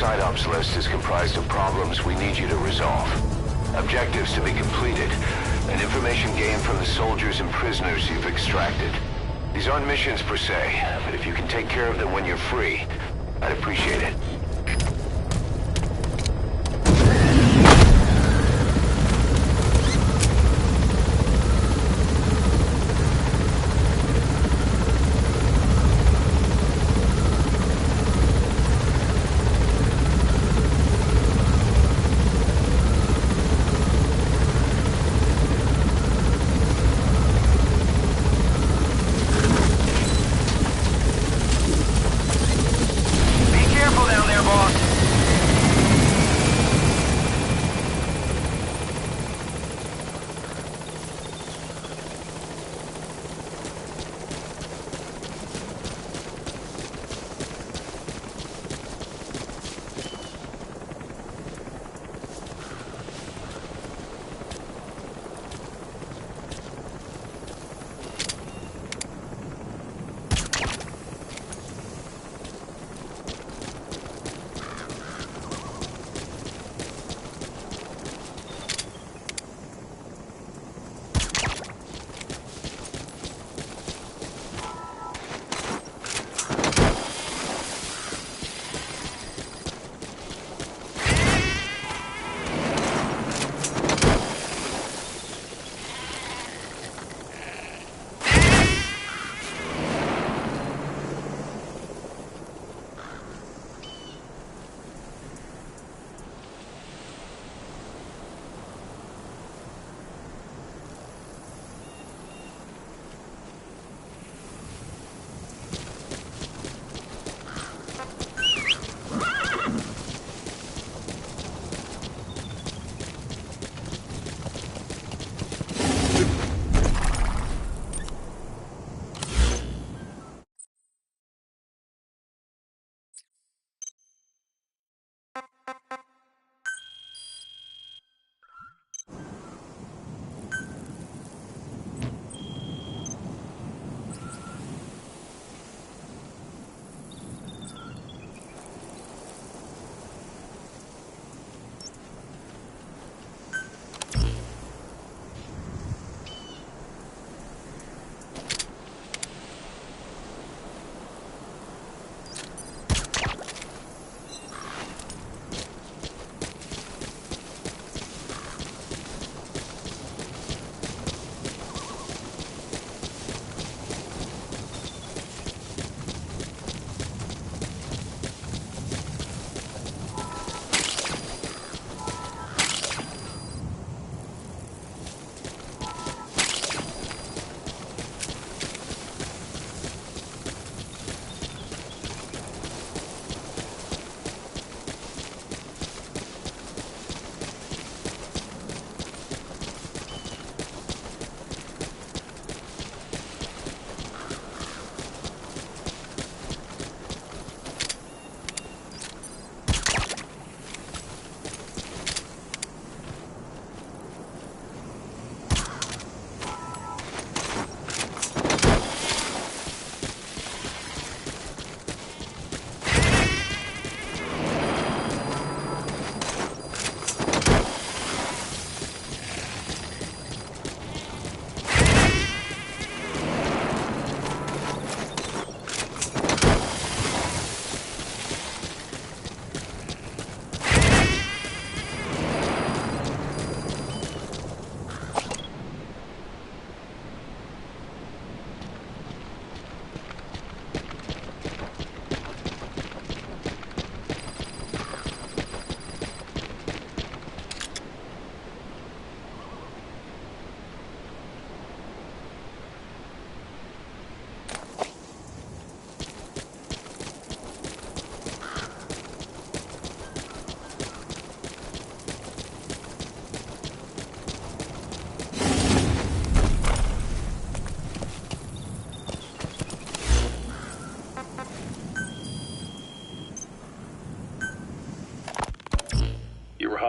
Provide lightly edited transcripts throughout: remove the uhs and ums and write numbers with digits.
side ops list is comprised of problems we need you to resolve. Objectives to be completed, and information gained from the soldiers and prisoners you've extracted. These aren't missions per se, but if you can take care of them when you're free, I'd appreciate it.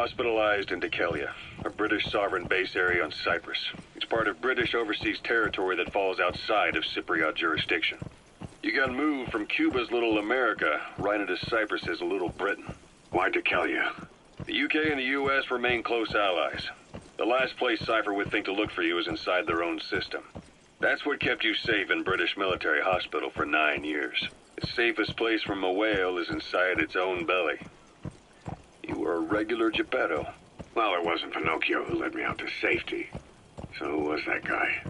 Hospitalized in Dekelia, a British sovereign base area on Cyprus. It's part of British overseas territory that falls outside of Cypriot jurisdiction. You got moved from Cuba's Little America right into Cyprus's Little Britain. Why Decalia? The UK and the US remain close allies. The last place Cypher would think to look for you is inside their own system. That's what kept you safe in British military hospital for 9 years. The safest place from a whale is inside its own belly. You were a regular Geppetto. Well, it wasn't Pinocchio who led me out to safety. So who was that guy?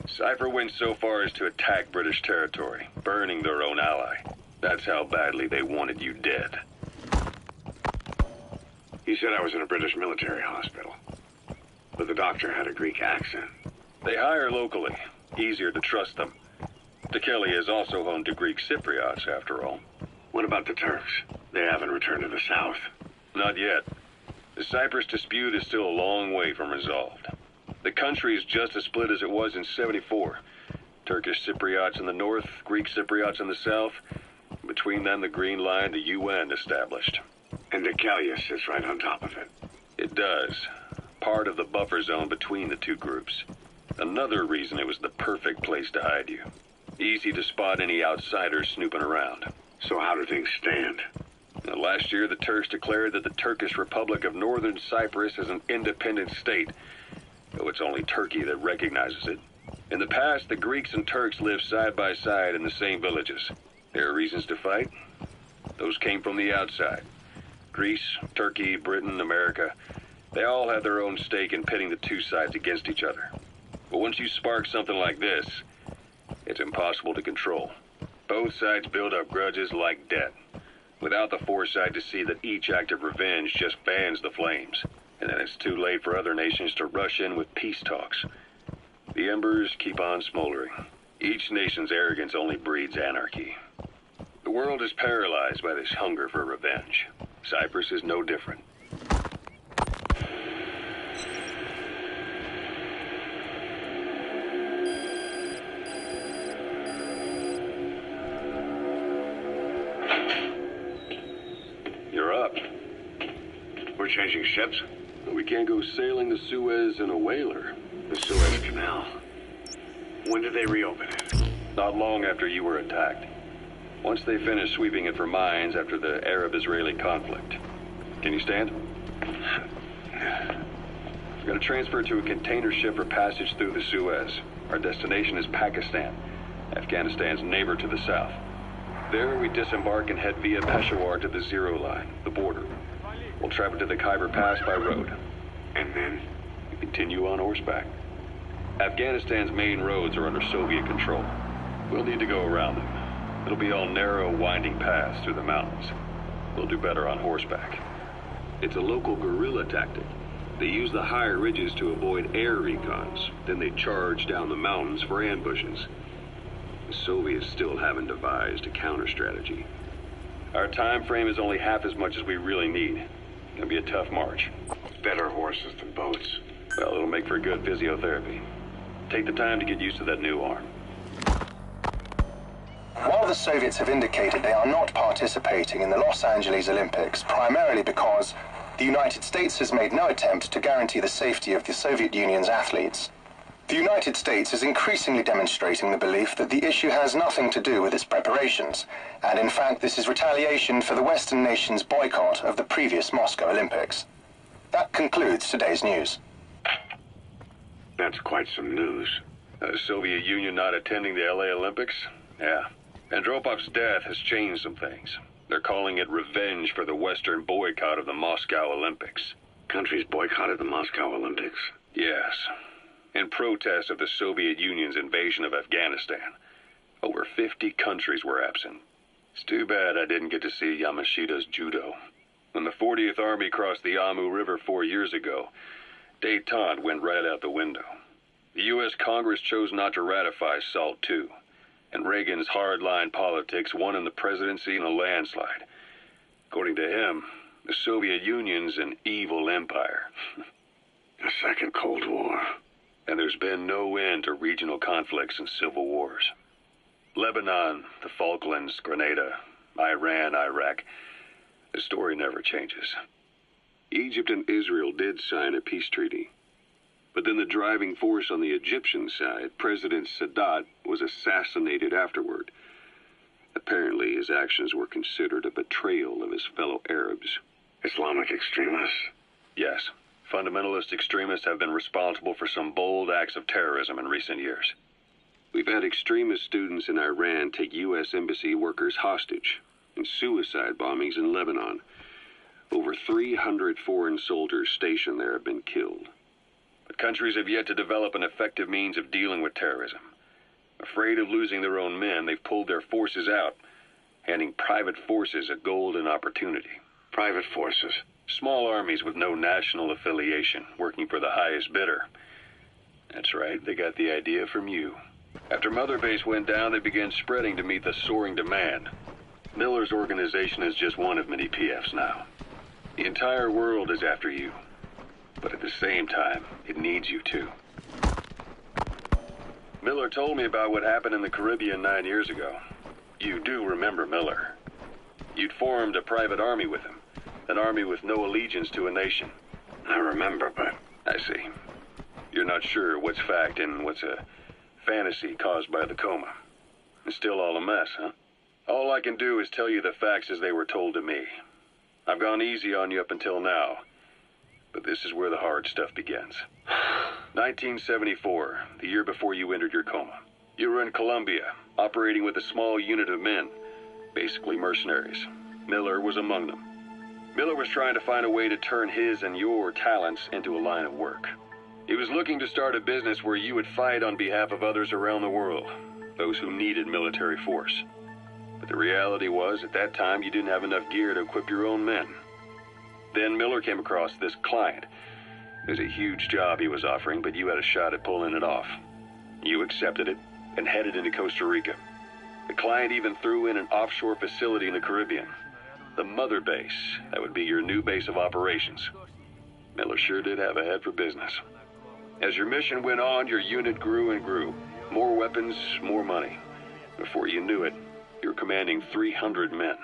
Cypher went so far as to attack British territory, burning their own ally. That's how badly they wanted you dead. He said I was in a British military hospital. But the doctor had a Greek accent. They hire locally. Easier to trust them. Decalia is also home to Greek Cypriots, after all. What about the Turks? They haven't returned to the south. Not yet. The Cyprus dispute is still a long way from resolved. The country is just as split as it was in '74. Turkish Cypriots in the north, Greek Cypriots in the south. Between them, the Green Line, the UN established. And Decalia sits right on top of it. It does. Part of the buffer zone between the two groups. Another reason it was the perfect place to hide you. Easy to spot any outsiders snooping around. So how do things stand? Now, last year, the Turks declared that the Turkish Republic of Northern Cyprus is an independent state, though it's only Turkey that recognizes it. In the past, the Greeks and Turks lived side by side in the same villages. There are reasons to fight. Those came from the outside. Greece, Turkey, Britain, America, they all had their own stake in pitting the two sides against each other. But once you spark something like this, it's impossible to control. Both sides build up grudges like debt, without the foresight to see that each act of revenge just fans the flames. And then it's too late for other nations to rush in with peace talks. The embers keep on smoldering. Each nation's arrogance only breeds anarchy. The world is paralyzed by this hunger for revenge. Cyprus is no different. You're up. We're changing ships? We can't go sailing the Suez in a whaler. The Suez Canal. When did they reopen it? Not long after you were attacked. Once they finished sweeping it for mines after the Arab-Israeli conflict. Can you stand? We're going to transfer to a container ship for passage through the Suez. Our destination is Pakistan, Afghanistan's neighbor to the south. There we disembark and head via Peshawar to the Zero Line, the border. We'll travel to the Khyber Pass by road. And then? We continue on horseback. Afghanistan's main roads are under Soviet control. We'll need to go around them. It'll be all narrow, winding paths through the mountains. We'll do better on horseback. It's a local guerrilla tactic. They use the higher ridges to avoid air recons. Then they charge down the mountains for ambushes. The Soviets still haven't devised a counter-strategy. Our time frame is only half as much as we really need. It'll be a tough march. Better horses than boats. Well, it'll make for good physiotherapy. Take the time to get used to that new arm. While the Soviets have indicated they are not participating in the Los Angeles Olympics, primarily because the United States has made no attempt to guarantee the safety of the Soviet Union's athletes, the United States is increasingly demonstrating the belief that the issue has nothing to do with its preparations, and in fact this is retaliation for the Western nations' boycott of the previous Moscow Olympics. That concludes today's news. That's quite some news. The Soviet Union not attending the LA Olympics? Yeah. Andropov's death has changed some things. They're calling it revenge for the Western boycott of the Moscow Olympics. Countries boycotted the Moscow Olympics? Yes. In protest of the Soviet Union's invasion of Afghanistan. Over 50 countries were absent. It's too bad I didn't get to see Yamashita's judo. When the 40th Army crossed the Amu River 4 years ago, détente went right out the window. The U.S. Congress chose not to ratify SALT II, and Reagan's hardline politics won him the presidency in a landslide. According to him, the Soviet Union's an evil empire. A second Cold War. And there's been no end to regional conflicts and civil wars. Lebanon, the Falklands, Grenada, Iran, Iraq. The story never changes. Egypt and Israel did sign a peace treaty. But then the driving force on the Egyptian side, President Sadat, was assassinated afterward. Apparently his actions were considered a betrayal of his fellow Arabs. Islamic extremists? Yes. Fundamentalist extremists have been responsible for some bold acts of terrorism in recent years. We've had extremist students in Iran take U.S. embassy workers hostage, and suicide bombings in Lebanon. Over 300 foreign soldiers stationed there have been killed. But countries have yet to develop an effective means of dealing with terrorism. Afraid of losing their own men, they've pulled their forces out, handing private forces a golden opportunity. Private forces? Small armies with no national affiliation, working for the highest bidder. That's right, they got the idea from you. After Mother Base went down, they began spreading to meet the soaring demand. Miller's organization is just one of many PFs now. The entire world is after you. But at the same time, it needs you too. Miller told me about what happened in the Caribbean 9 years ago. You do remember Miller. You'd formed a private army with him. An army with no allegiance to a nation. I remember, but... I see. You're not sure what's fact and what's a fantasy caused by the coma. It's still all a mess, huh? All I can do is tell you the facts as they were told to me. I've gone easy on you up until now, but this is where the hard stuff begins. 1974, the year before you entered your coma. You were in Colombia, operating with a small unit of men, basically mercenaries. Miller was among them. Miller was trying to find a way to turn his and your talents into a line of work. He was looking to start a business where you would fight on behalf of others around the world, those who needed military force. But the reality was, at that time, you didn't have enough gear to equip your own men. Then Miller came across this client. It was a huge job he was offering, but you had a shot at pulling it off. You accepted it and headed into Costa Rica. The client even threw in an offshore facility in the Caribbean. The Mother Base, that would be your new base of operations. Miller sure did have a head for business. As your mission went on, your unit grew and grew. More weapons, more money. Before you knew it, you were commanding 300 men.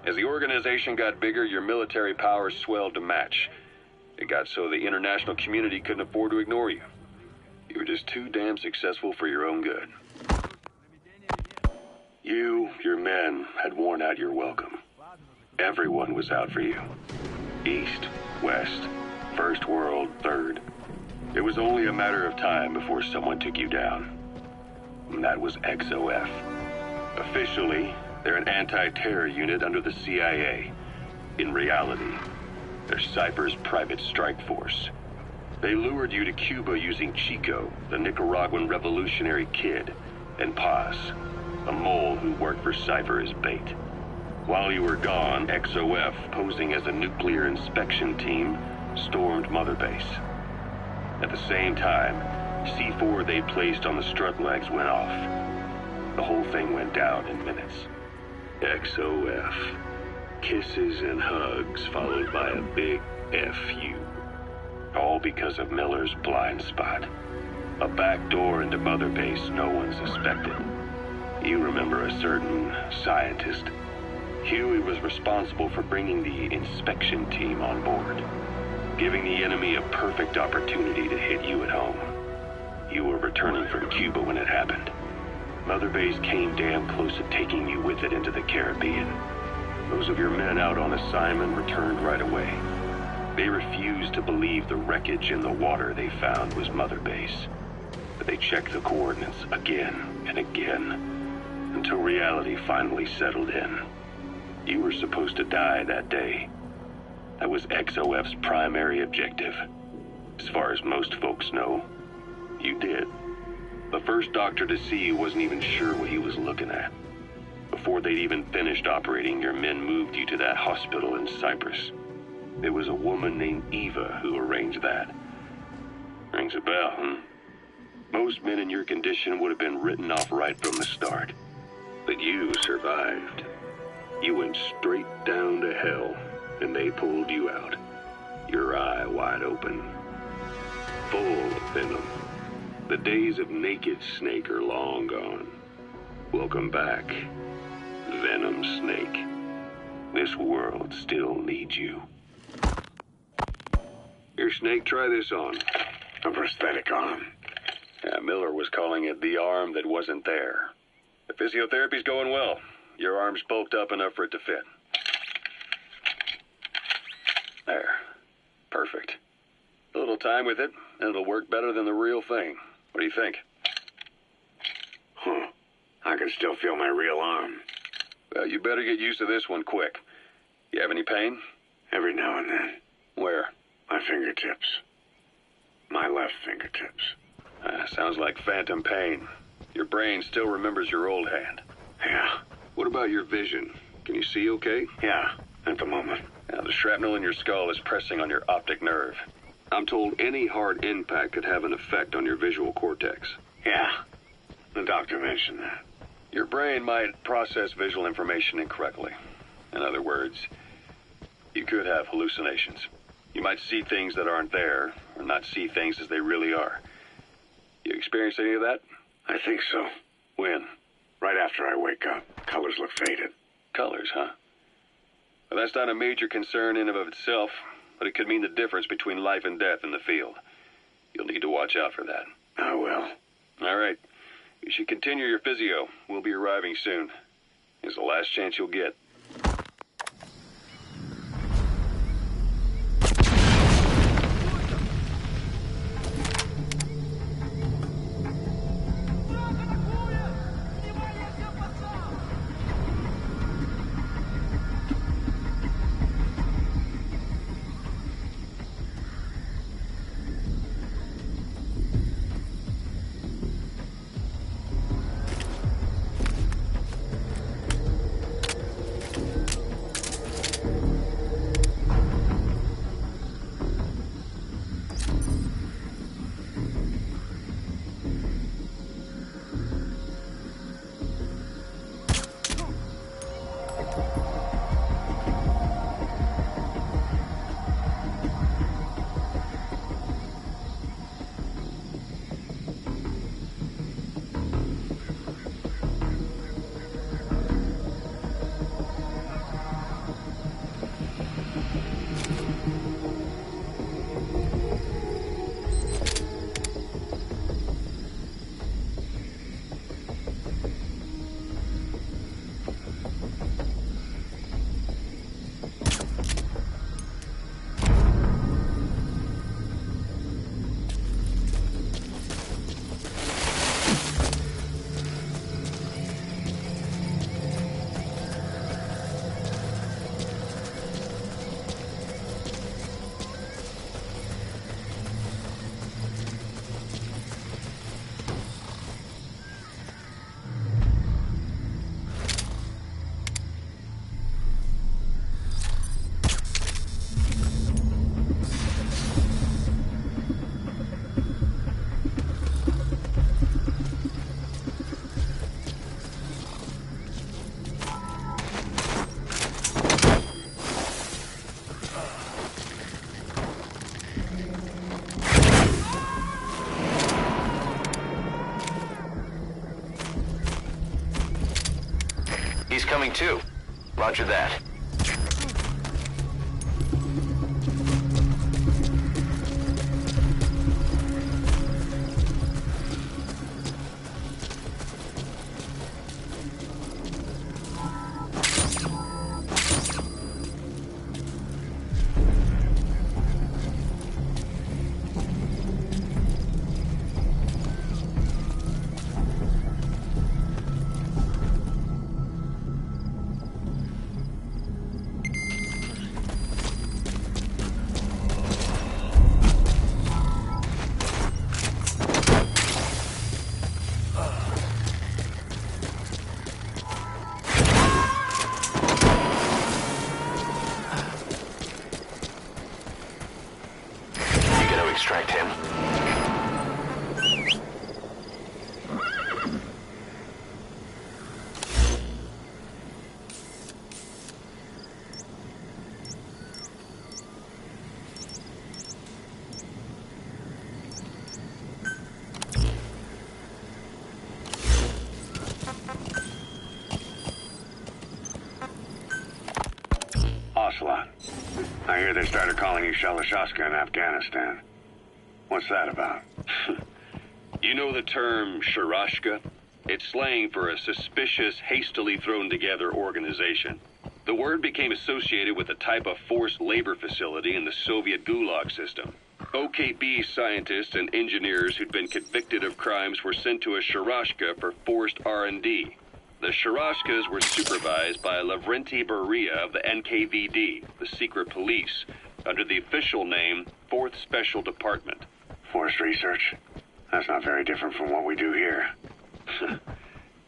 As the organization got bigger, your military powers swelled to match. It got so the international community couldn't afford to ignore you. You were just too damn successful for your own good. You, your men, had worn out your welcome. Everyone was out for you. East, West, First World, Third. It was only a matter of time before someone took you down. And that was XOF. Officially, they're an anti-terror unit under the CIA. In reality, they're Cypher's private strike force. They lured you to Cuba using Chico, the Nicaraguan revolutionary kid, and Paz, a mole who worked for Cypher as bait. While you were gone, XOF, posing as a nuclear inspection team, stormed Mother Base. At the same time, C4 they placed on the strut legs went off. The whole thing went down in minutes. XOF. Kisses and hugs followed by a big FU. All because of Miller's blind spot. A back door into Mother Base no one suspected. You remember a certain scientist. Huey was responsible for bringing the inspection team on board, giving the enemy a perfect opportunity to hit you at home. You were returning from Cuba when it happened. Mother Base came damn close to taking you with it into the Caribbean. Those of your men out on assignment returned right away. They refused to believe the wreckage in the water they found was Mother Base. But they checked the coordinates again and again, until reality finally settled in. You were supposed to die that day. That was XOF's primary objective. As far as most folks know, you did. The first doctor to see you wasn't even sure what he was looking at. Before they'd even finished operating, your men moved you to that hospital in Cyprus. There was a woman named Eva who arranged that. Rings a bell, huh? Most men in your condition would have been written off right from the start. But you survived. You went straight down to hell, and they pulled you out. Your eye wide open. Full of venom. The days of Naked Snake are long gone. Welcome back, Venom Snake. This world still needs you. Here, Snake, try this on. A prosthetic arm. Yeah, Miller was calling it the arm that wasn't there. The physiotherapy's going well. Your arm's bulked up enough for it to fit. Perfect. A little time with it, and it'll work better than the real thing. What do you think? Huh. I can still feel my real arm. Well, you better get used to this one quick. You have any pain? Every now and then. Where? My fingertips. My left fingertips. Sounds like phantom pain. Your brain still remembers your old hand. Yeah. What about your vision? Can you see okay? Yeah, at the moment. Now, the shrapnel in your skull is pressing on your optic nerve. I'm told any hard impact could have an effect on your visual cortex. Yeah. The doctor mentioned that. Your brain might process visual information incorrectly. In other words, you could have hallucinations. You might see things that aren't there, or not see things as they really are. You experience any of that? I think so. When? Right after I wake up. Colors look faded. Colors, huh? Well, that's not a major concern in and of itself, but it could mean the difference between life and death in the field. You'll need to watch out for that. I will. All right. You should continue your physio. We'll be arriving soon. It's the last chance you'll get. He's coming too. Roger that. Extract him. Ocelot. I hear they started calling you Shalashaska in Afghanistan. What's that about? You know the term Sharashka? It's slang for a suspicious, hastily thrown together organization. The word became associated with a type of forced labor facility in the Soviet Gulag system. OKB scientists and engineers who'd been convicted of crimes were sent to a Sharashka for forced R&D. The Sharashkas were supervised by Lavrenti Beria of the NKVD, the secret police, under the official name 4th Special Department. Forced research? That's not very different from what we do here.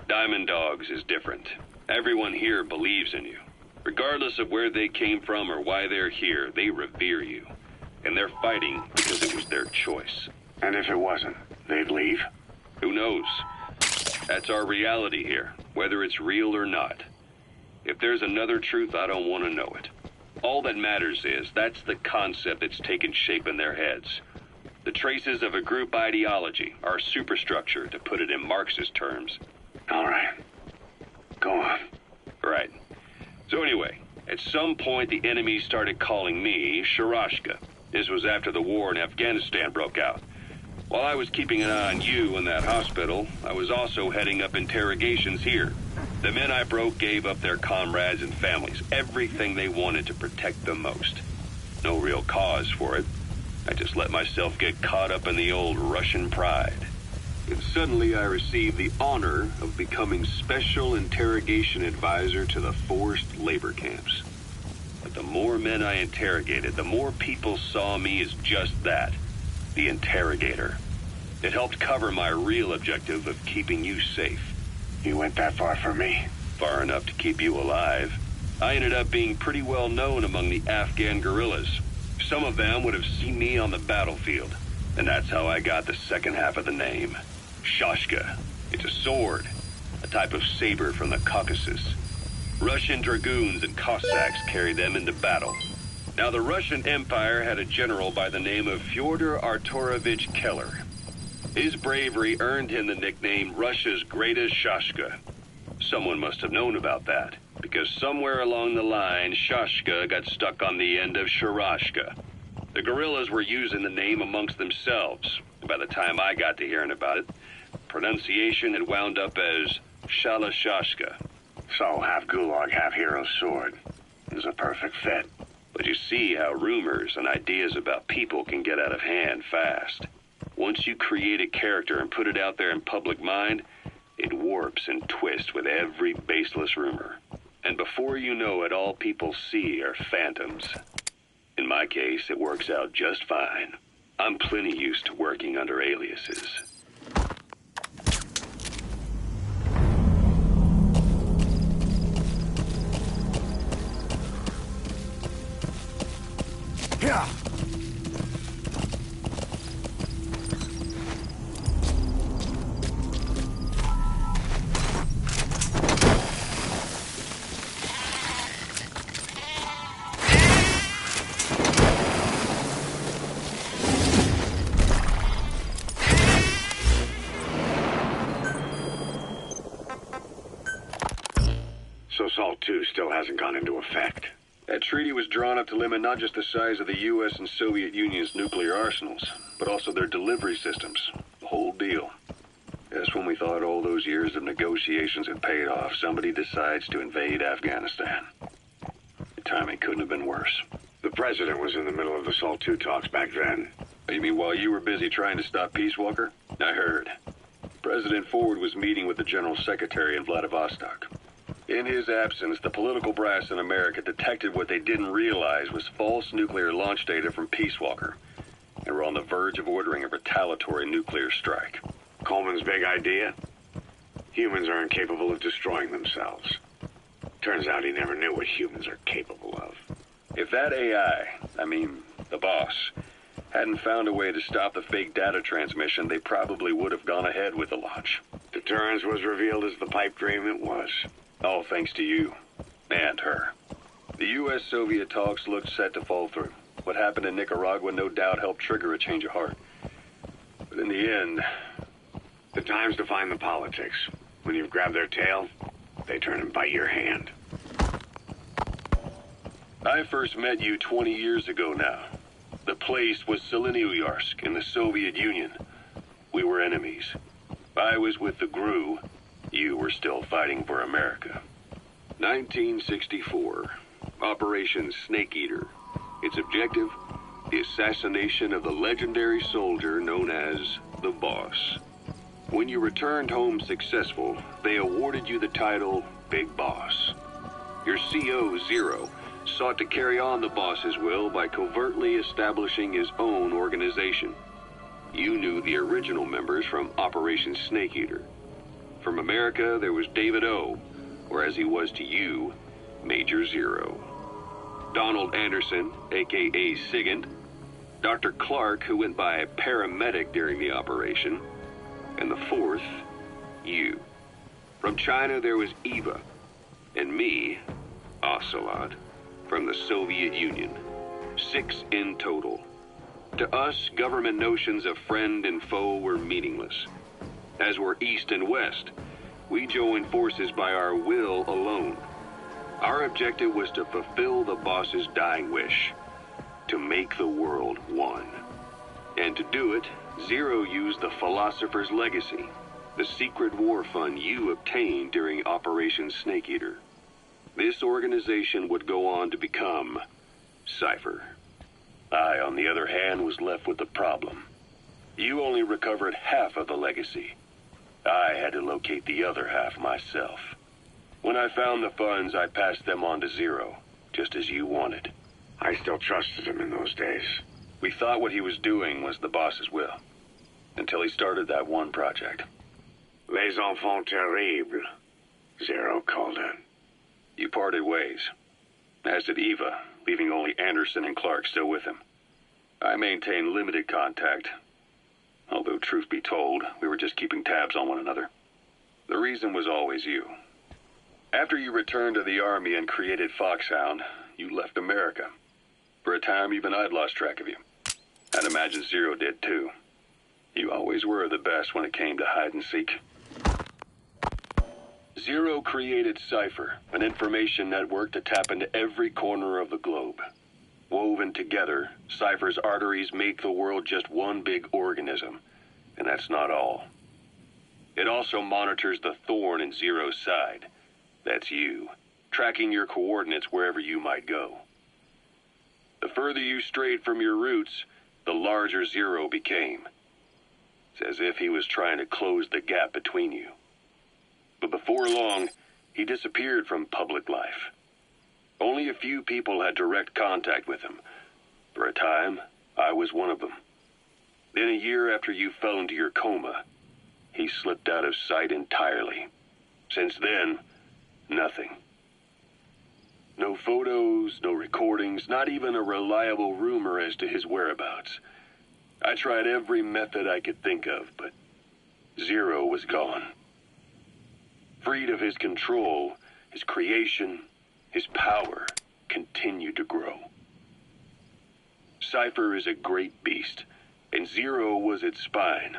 Diamond Dogs is different. Everyone here believes in you. Regardless of where they came from or why they're here, they revere you. And they're fighting because it was their choice. And if it wasn't, they'd leave? Who knows? That's our reality here, whether it's real or not. If there's another truth, I don't want to know it. All that matters is that's the concept that's taken shape in their heads. The traces of a group ideology, our superstructure, to put it in Marxist terms. All right. Go on. Right. So anyway, at some point the enemy started calling me Sharashka. This was after the war in Afghanistan broke out. While I was keeping an eye on you in that hospital, I was also heading up interrogations here. The men I broke gave up their comrades and families, everything they wanted to protect the most. No real cause for it. I just let myself get caught up in the old Russian pride. And suddenly I received the honor of becoming Special Interrogation Advisor to the forced labor camps. But the more men I interrogated, the more people saw me as just that, the interrogator. It helped cover my real objective of keeping you safe. You went that far for me? Far enough to keep you alive. I ended up being pretty well known among the Afghan guerrillas. Some of them would have seen me on the battlefield, and that's how I got the second half of the name. Shashka. It's a sword, a type of saber from the Caucasus. Russian dragoons and Cossacks carried them into battle. Now, the Russian Empire had a general by the name of Fyodor Arturovich Keller. His bravery earned him the nickname Russia's Greatest Shashka. Someone must have known about that, because somewhere along the line, Shashka got stuck on the end of Sharashka. The guerrillas were using the name amongst themselves. By the time I got to hearing about it, pronunciation had wound up as Shalashashka. So, half Gulag, half Hero Sword. Is a perfect fit. But you see how rumors and ideas about people can get out of hand fast. Once you create a character and put it out there in public mind, it warps and twists with every baseless rumor. And before you know it, all people see are phantoms. In my case, it works out just fine. I'm plenty used to working under aliases. Yeah. So SALT II still hasn't gone into effect. That treaty was drawn up to limit not just the size of the U.S. and Soviet Union's nuclear arsenals, but also their delivery systems. The whole deal. Just when we thought all those years of negotiations had paid off, somebody decides to invade Afghanistan. The timing couldn't have been worse. The president was in the middle of the SALT II talks back then. You mean while you were busy trying to stop Peace Walker? I heard. President Ford was meeting with the General Secretary in Vladivostok. In his absence, the political brass in America detected what they didn't realize was false nuclear launch data from Peace Walker. They were on the verge of ordering a retaliatory nuclear strike. Coleman's big idea? Humans are incapable of destroying themselves. Turns out he never knew what humans are capable of. If that AI, the boss, hadn't found a way to stop the fake data transmission, they probably would have gone ahead with the launch. Deterrence was revealed as the pipe dream it was. All thanks to you. And her. The U.S.-Soviet talks looked set to fall through. What happened in Nicaragua no doubt helped trigger a change of heart. But in the end... The time's to find the politics. When you've grabbed their tail, they turn and bite your hand. I first met you 20 years ago now. The place was Selenouyarsk in the Soviet Union. We were enemies. I was with the GRU. You were still fighting for America. 1964. Operation Snake Eater. Its objective? The assassination of the legendary soldier known as the Boss. When you returned home successful, they awarded you the title Big Boss. Your CO, Zero, sought to carry on the Boss's will by covertly establishing his own organization. You knew the original members from Operation Snake Eater. From America, there was David O., or as he was to you, Major Zero. Donald Anderson, a.k.a. Sigint. Dr. Clark, who went by paramedic during the operation. And the fourth, you. From China, there was Eva. And me, Ocelot, from the Soviet Union. 6 in total. To us, government notions of friend and foe were meaningless. As were East and West, we joined forces by our will alone. Our objective was to fulfill the Boss's dying wish, to make the world one. And to do it, Zero used the Philosopher's Legacy, the secret war fund you obtained during Operation Snake Eater. This organization would go on to become Cypher. I, on the other hand, was left with the problem. You only recovered half of the legacy. I had to locate the other half myself. When I found the funds, I passed them on to Zero, just as you wanted. I still trusted him in those days. We thought what he was doing was the Boss's will, until he started that one project. Les enfants terribles, Zero called it. You parted ways, as did Eva, leaving only Anderson and Clark still with him. I maintained limited contact, although truth be told, we were just keeping tabs on one another. The reason was always you. After you returned to the Army and created Foxhound, you left America. For a time, even I'd lost track of you. I'd imagine Zero did too. You always were the best when it came to hide and seek. Zero created Cypher, an information network to tap into every corner of the globe. Woven together, Cypher's arteries make the world just one big organism, and that's not all. It also monitors the thorn in Zero's side. That's you, tracking your coordinates wherever you might go. The further you strayed from your roots, the larger Zero became. It's as if he was trying to close the gap between you. But before long, he disappeared from public life. Only a few people had direct contact with him. For a time, I was one of them. Then a year after you fell into your coma, he slipped out of sight entirely. Since then, nothing. No photos, no recordings, not even a reliable rumor as to his whereabouts. I tried every method I could think of, but Zero was gone. Freed of his control, his creation, his power continued to grow. Cypher is a great beast, and Zero was its spine.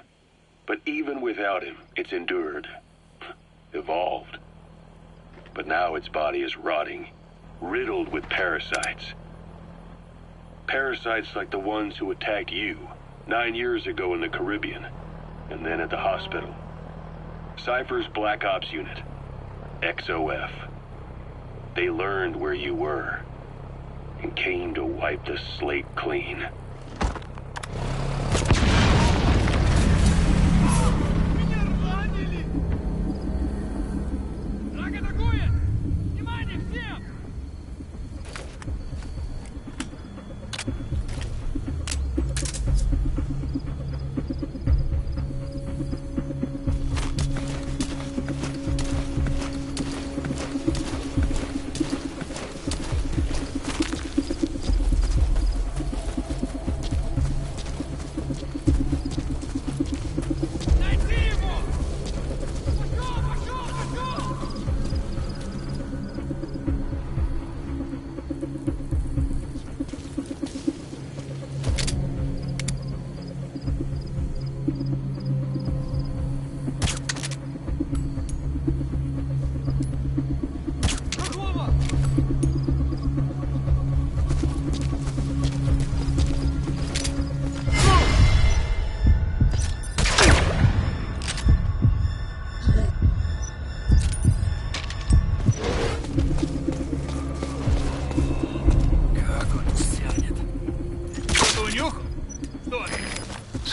But even without him, it's endured, evolved. But now its body is rotting, riddled with parasites. Parasites like the ones who attacked you 9 years ago in the Caribbean, and then at the hospital. Cypher's Black Ops Unit, XOF. They learned where you were, and came to wipe the slate clean.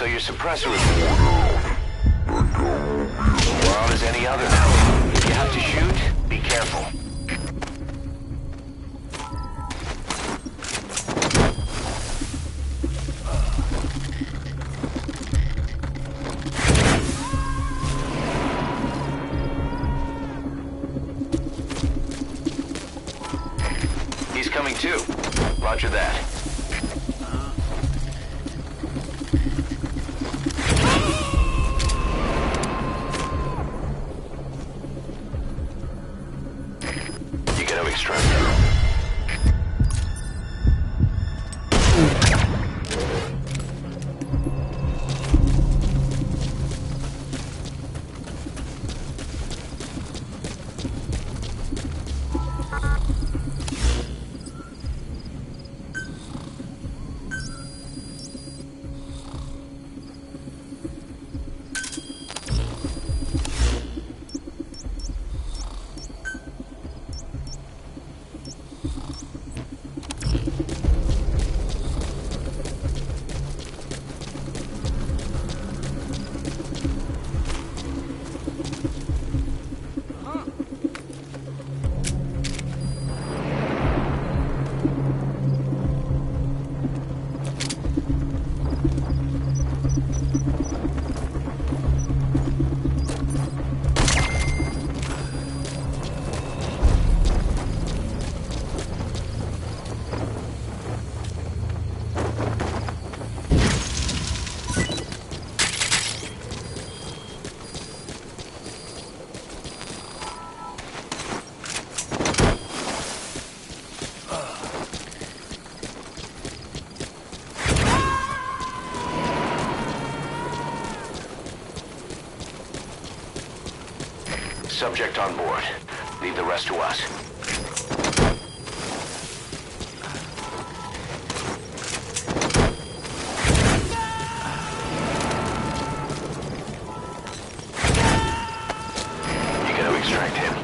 your suppressor is we're on as any other now. If you have to shoot, be careful. He's coming too. Roger that. Subject on board. Leave the rest to us. You gotta extract him.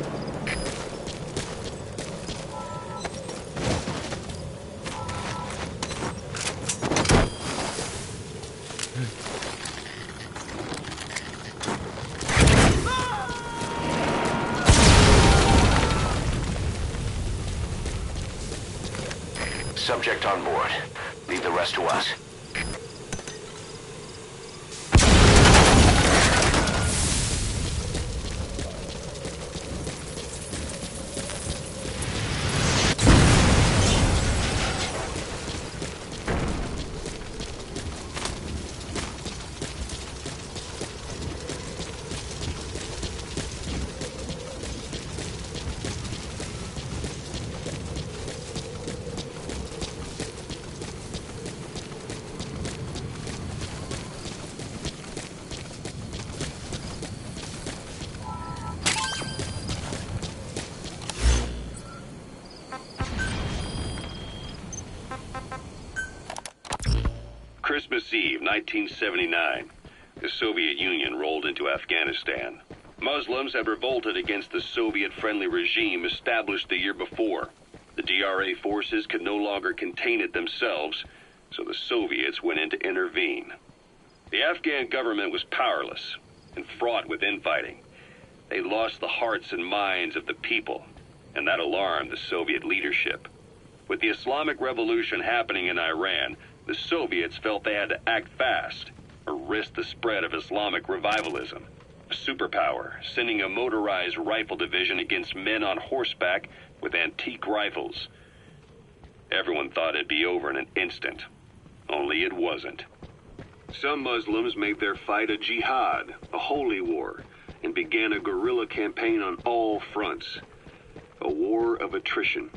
Subject on board. Leave the rest to us. Christmas Eve, 1979. The Soviet Union rolled into Afghanistan. Muslims had revolted against the Soviet-friendly regime established the year before. The DRA forces could no longer contain it themselves, so the Soviets went in to intervene. The Afghan government was powerless and fraught with infighting. They lost the hearts and minds of the people, and that alarmed the Soviet leadership. With the Islamic Revolution happening in Iran, the Soviets felt they had to act fast or risk the spread of Islamic revivalism. A superpower, sending a motorized rifle division against men on horseback with antique rifles. Everyone thought it'd be over in an instant. Only it wasn't. Some Muslims made their fight a jihad, a holy war, and began a guerrilla campaign on all fronts. A war of attrition.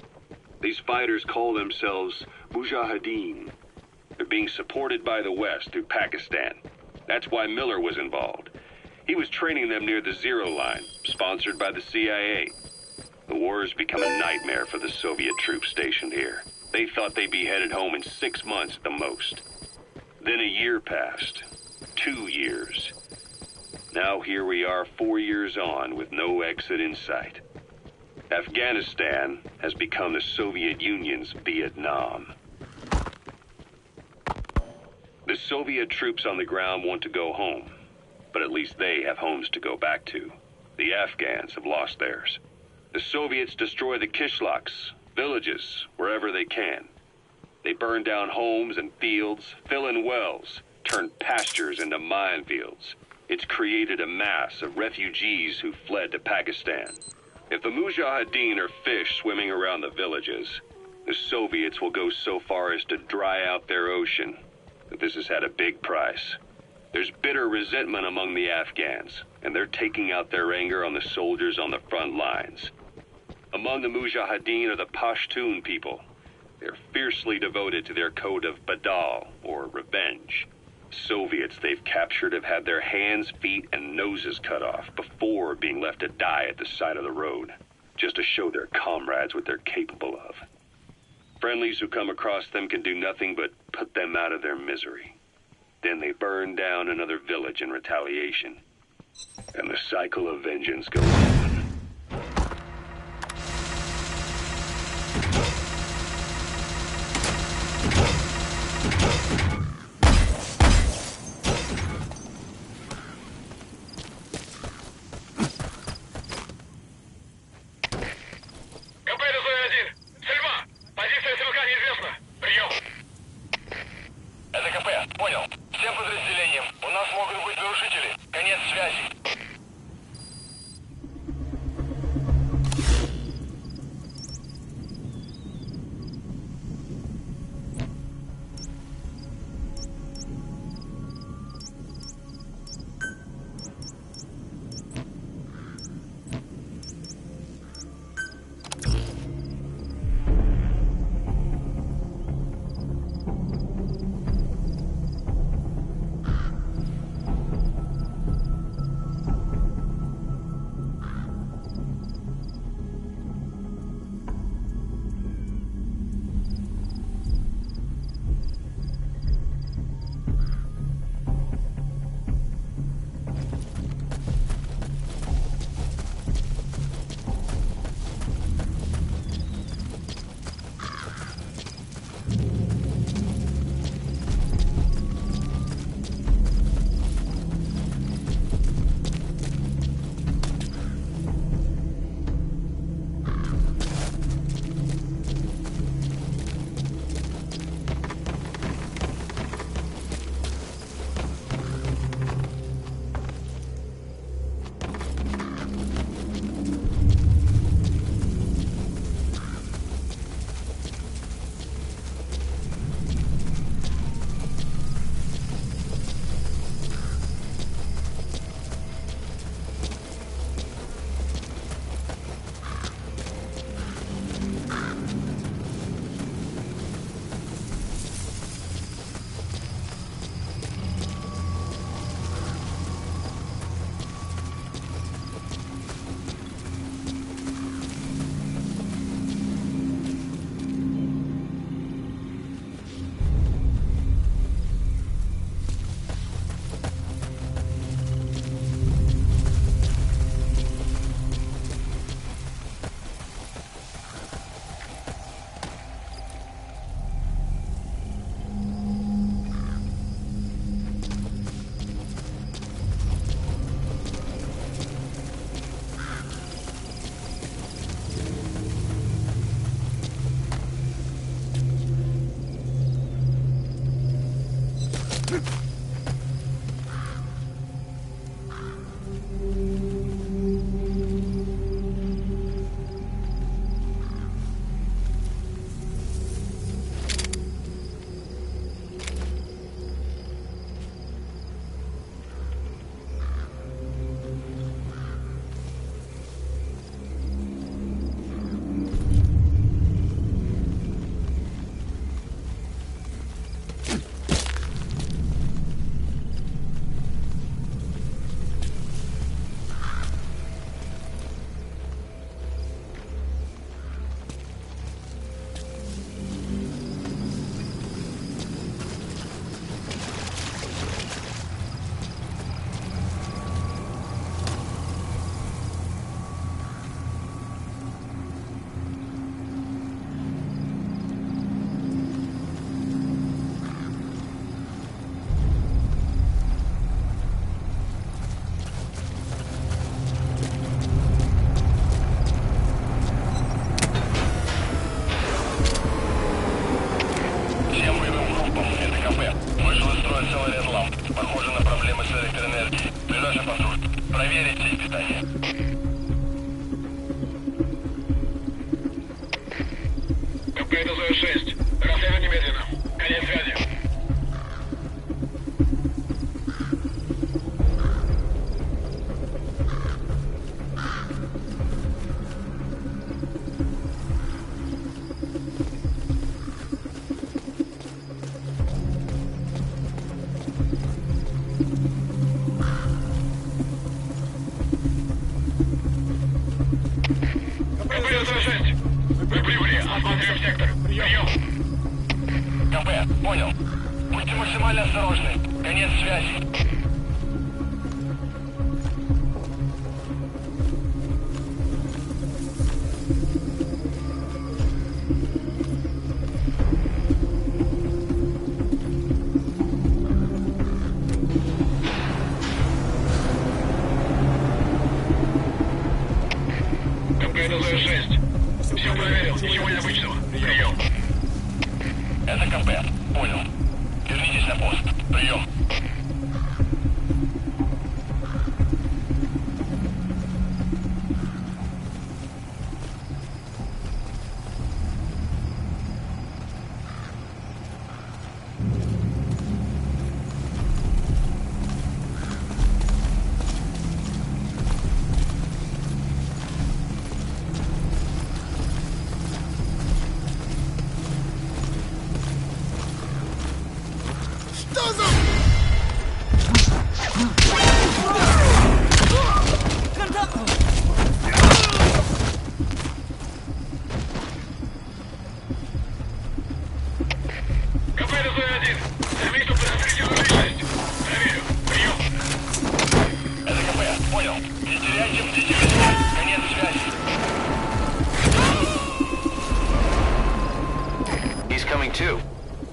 These fighters call themselves Mujahideen. They're being supported by the West through Pakistan. That's why Miller was involved. He was training them near the Zero Line, sponsored by the CIA. The war has become a nightmare for the Soviet troops stationed here. They thought they'd be headed home in 6 months at the most. Then a year passed. 2 years. Now here we are 4 years on with no exit in sight. Afghanistan has become the Soviet Union's Vietnam. The Soviet troops on the ground want to go home, but at least they have homes to go back to. The Afghans have lost theirs. The Soviets destroy the kishlaks, villages, wherever they can. They burn down homes and fields, fill in wells, turn pastures into minefields. It's created a mass of refugees who fled to Pakistan. If the Mujahideen are fish swimming around the villages, the Soviets will go so far as to dry out their ocean. But this has had a big price. There's bitter resentment among the Afghans, and they're taking out their anger on the soldiers on the front lines. Among the Mujahideen are the Pashtun people. They're fiercely devoted to their code of Badal, or revenge. Soviets they've captured have had their hands, feet, and noses cut off before being left to die at the side of the road, just to show their comrades what they're capable of. Friendlies who come across them can do nothing but put them out of their misery. Then they burn down another village in retaliation. And the cycle of vengeance goes on. это Зоя-6. Расследуй немедленно. Конец связи. Вы прибыли. Осматриваем сектор. Прием. КП, понял. Будьте максимально осторожны. Конец связи. КП это Зоя-6. Все проверил. Ничего необычного. Прием. Это КП, понял. Вернитесь на пост. Прием. КП это Зоя-1. Заметил подозрительную личность. Проверю. Прием. Это КП, понял. Не теряйте бдительность. Конец связи. He's coming too.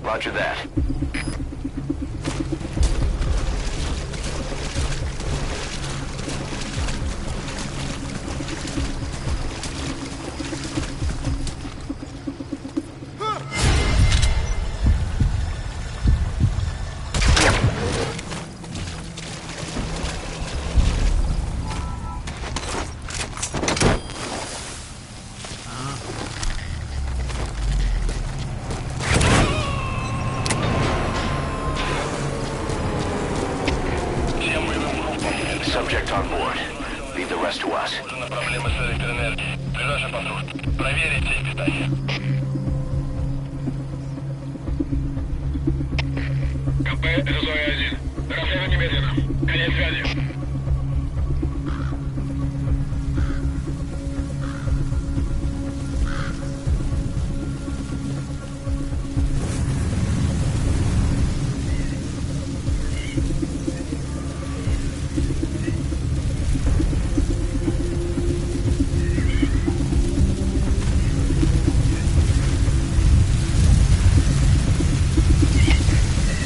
Roger that. Subject on board. Leave the rest to us. На проблемы с электроэнергией. Ближайший патруль. Проверить сеть питания. КП это Зоя-1. Расследуй немедленно. Конец связи.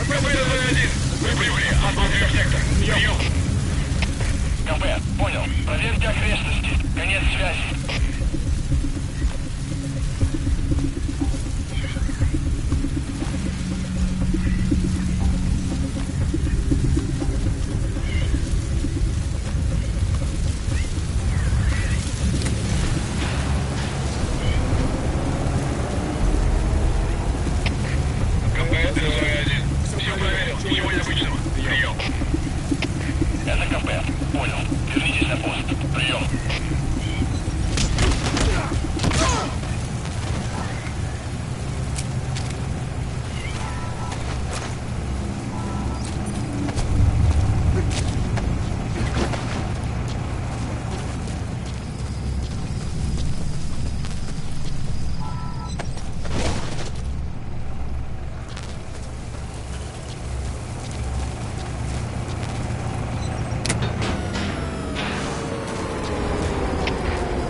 КП это Зоя-1. Вы прибыли. Осматриваем сектор. Прием. КП, понял. Проверьте окрестности. Конец связи. КП это Зоя-1. Все проверил. Ничего необычного. Прием. Это КП, понял. Вернитесь на пост. Прием.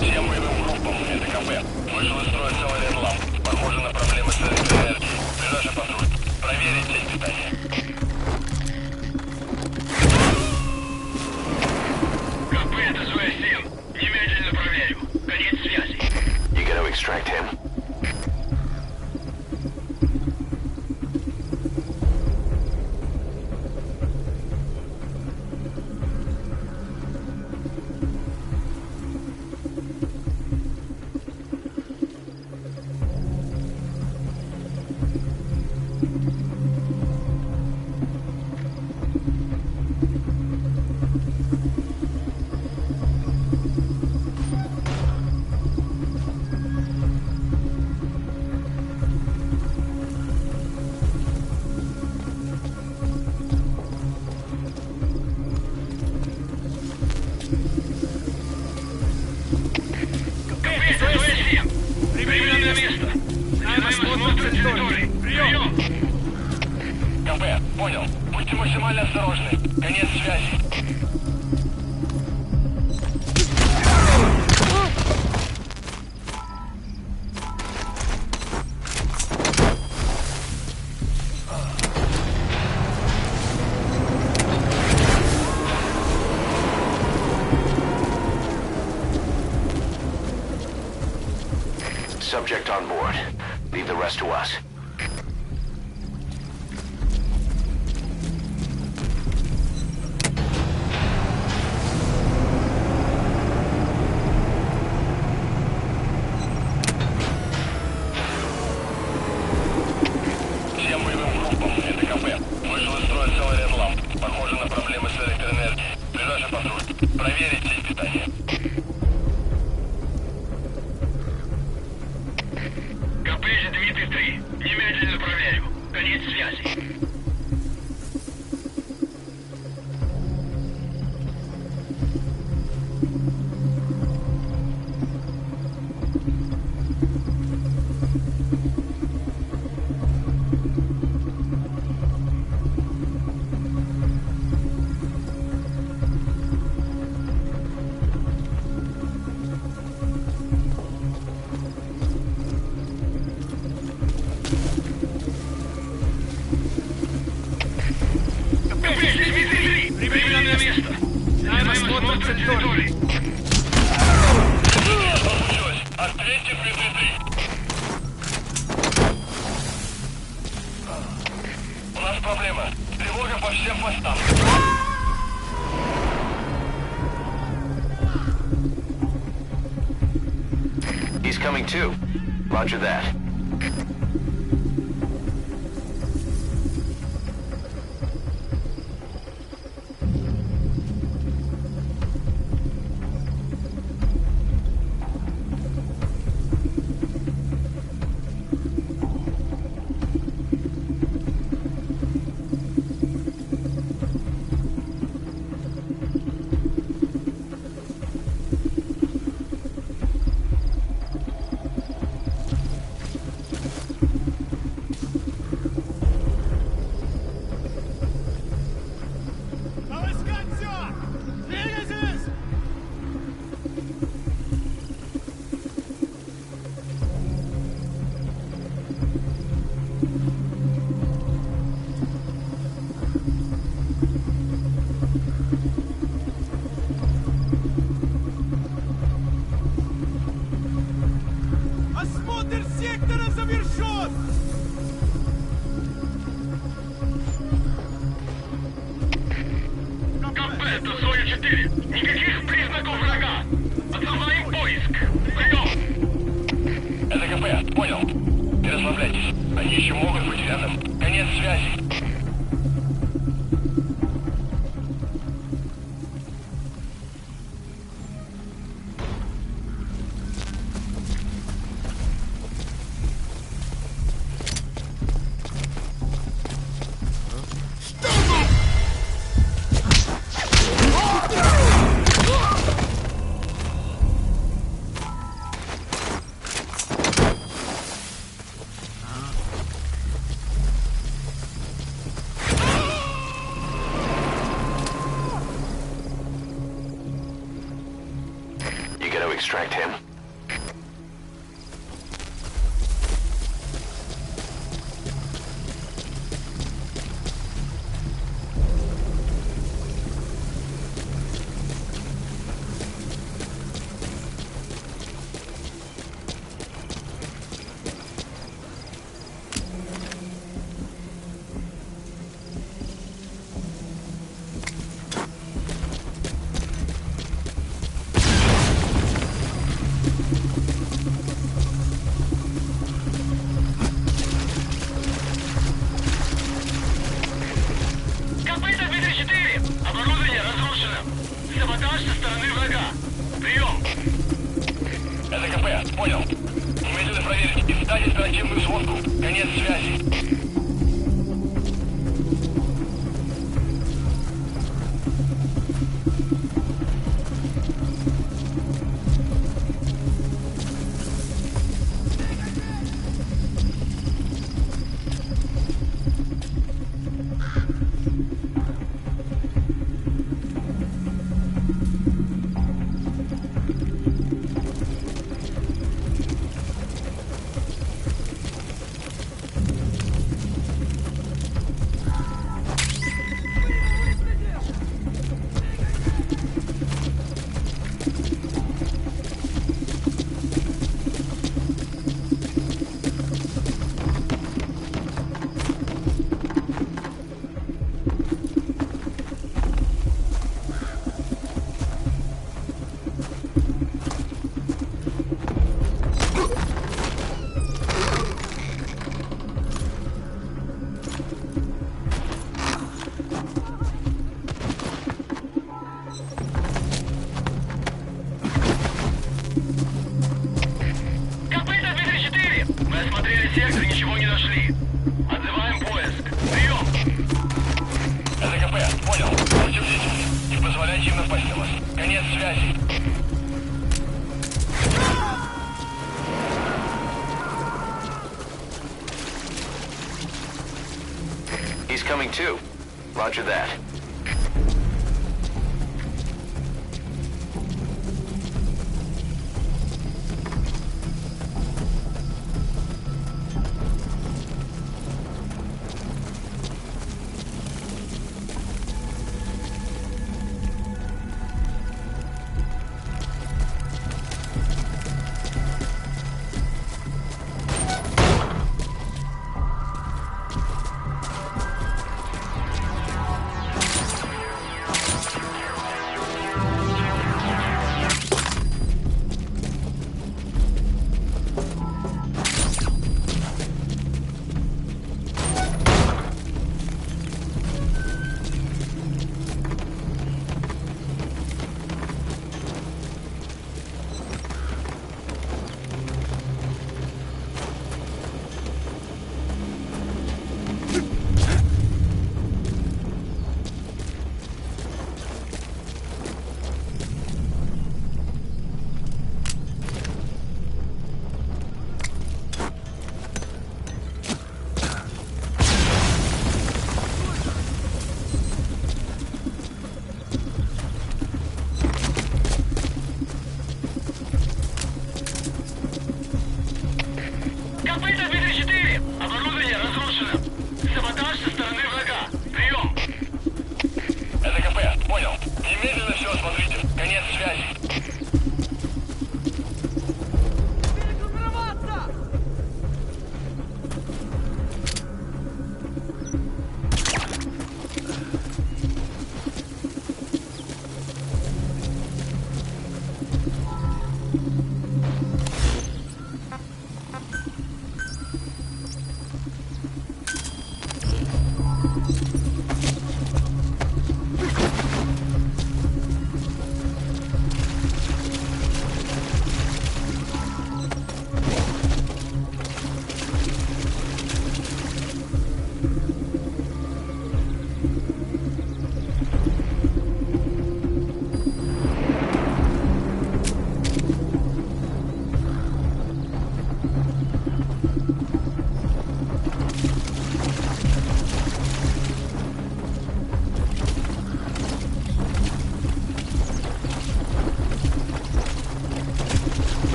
Всем боевым группам, это КП. Вышел из строя целый ряд ламп. Похоже на проблемы с электроэнергией. Ближайший патруль. Проверить сеть питания. КП это Зоя-7. Немедленно проверю. Конец связи. You gonna extract him? Понял. Будьте максимально осторожны. Конец связи. Subject on board. Leave the rest to us. Всем боевым группам, это КП. Вышел из строя целый ряд ламп. Похоже на проблемы с электроэнергией. Ближайший патруль. Проверить сеть питания. КП 903. Немедленно проверю. Конец связи. КП 903. Прибыли на место. Начинаем осмотр территории. Получилось. Ответьте 903. У нас проблема. Тревога по всем постам. He's coming too. Roger that. Осмотр сектора завершен! КП, это Зоя-4. Никаких признаков врага. Отзываем поиск. Прием. Это КП. Понял. Не расслабляйтесь. Они еще могут быть рядом. Конец связи. You gotta extract him. Саботаж со стороны врага. Прием. Это КП, понял. Немедленно проверить и встать оперативную сводку. Конец связи. coming too. Roger that.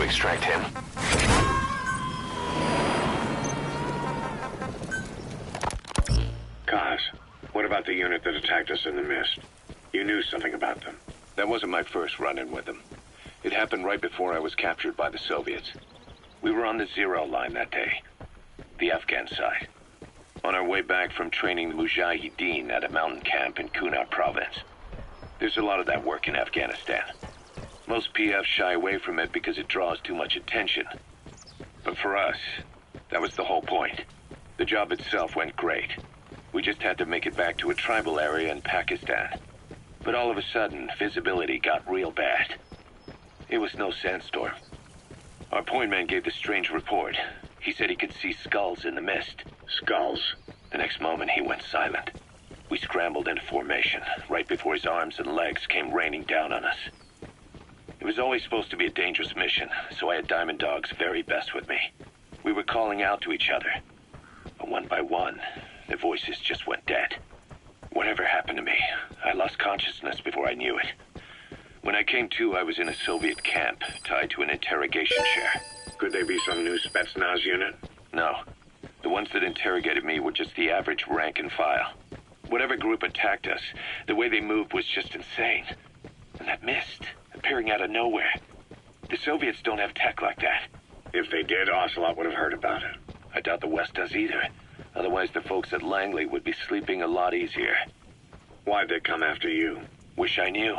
Extract him. Kaz, what about the unit that attacked us in the mist? You knew something about them. That wasn't my first run-in with them. It happened right before I was captured by the Soviets. We were on the zero line that day, the Afghan side, on our way back from training the Mujahideen at a mountain camp in Kunar province. There's a lot of that work in Afghanistan. Most PFs shy away from it because it draws too much attention. But for us, that was the whole point. The job itself went great. We just had to make it back to a tribal area in Pakistan. But all of a sudden, visibility got real bad. It was no sandstorm. Our point man gave this strange report. He said he could see skulls in the mist. Skulls? The next moment, he went silent. We scrambled into formation, right before his arms and legs came raining down on us. It was always supposed to be a dangerous mission, so I had Diamond Dog's very best with me. We were calling out to each other. But one by one, the voices just went dead. Whatever happened to me, I lost consciousness before I knew it. When I came to, I was in a Soviet camp, tied to an interrogation chair. Could they be some new Spetsnaz unit? No. The ones that interrogated me were just the average rank and file. Whatever group attacked us, the way they moved was just insane. And that mist, appearing out of nowhere. The Soviets don't have tech like that. If they did, Ocelot would have heard about it. I doubt the West does either. Otherwise, the folks at Langley would be sleeping a lot easier. Why'd they come after you? Wish I knew.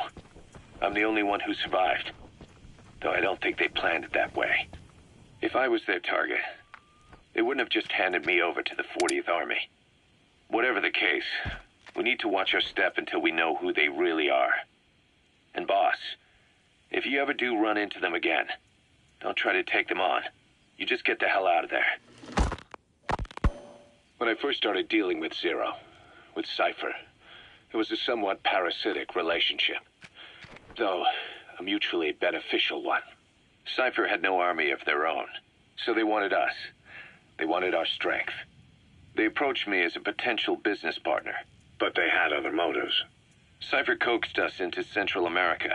I'm the only one who survived. Though I don't think they planned it that way. If I was their target, they wouldn't have just handed me over to the 40th Army. Whatever the case, we need to watch our step until we know who they really are. And boss, if you ever do run into them again, Don't try to take them on. You just get the hell out of there. When I first started dealing with Zero, with Cypher, it was a somewhat parasitic relationship, though a mutually beneficial one. Cypher had no army of their own, so they wanted us. They wanted our strength. They approached me as a potential business partner. But they had other motives. Cypher coaxed us into Central America,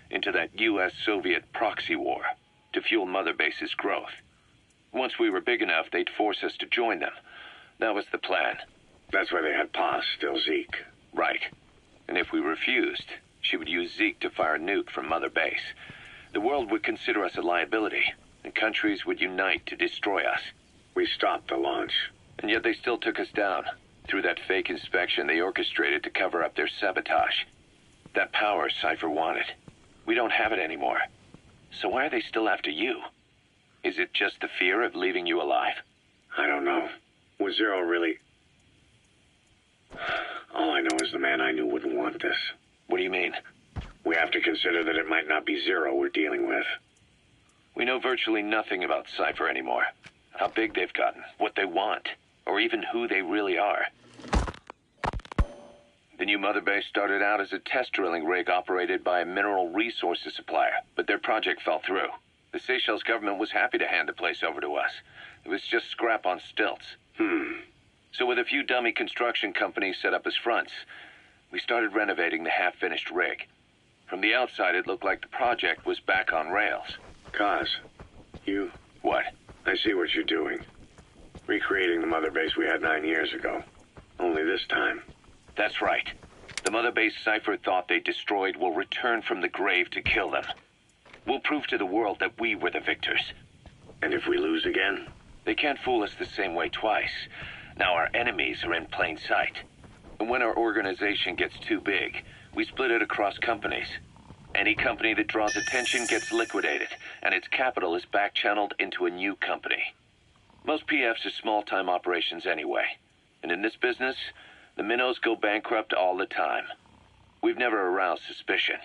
into that U.S.-Soviet proxy war, to fuel Mother Base's growth. Once we were big enough, they'd force us to join them. That was the plan. That's why they had Paz, still Zeke. Right. And if we refused, she would use Zeke to fire a nuke from Mother Base. The world would consider us a liability, and countries would unite to destroy us. We stopped the launch. And yet they still took us down, through that fake inspection they orchestrated to cover up their sabotage. That power Cypher wanted. We don't have it anymore. So why are they still after you? Is it just the fear of leaving you alive? I don't know. Was Zero really... All I know is the man I knew wouldn't want this. What do you mean? We have to consider that it might not be Zero we're dealing with. We know virtually nothing about Cypher anymore. How big they've gotten, what they want, or even who they really are. The new Mother Base started out as a test drilling rig operated by a mineral resources supplier, but their project fell through. The Seychelles government was happy to hand the place over to us. It was just scrap on stilts. So with a few dummy construction companies set up as fronts, we started renovating the half-finished rig. From the outside, it looked like the project was back on rails. Kaz, you... What? I see what you're doing. Recreating the Mother Base we had 9 years ago. Only this time. That's right. The Mother Base Cypher thought they destroyed will return from the grave to kill them. We'll prove to the world that we were the victors. And if we lose again? They can't fool us the same way twice. Now our enemies are in plain sight. And when our organization gets too big, we split it across companies. Any company that draws attention gets liquidated, and its capital is back-channeled into a new company. Most PFs are small-time operations anyway. And in this business, the minnows go bankrupt all the time. We've never aroused suspicion.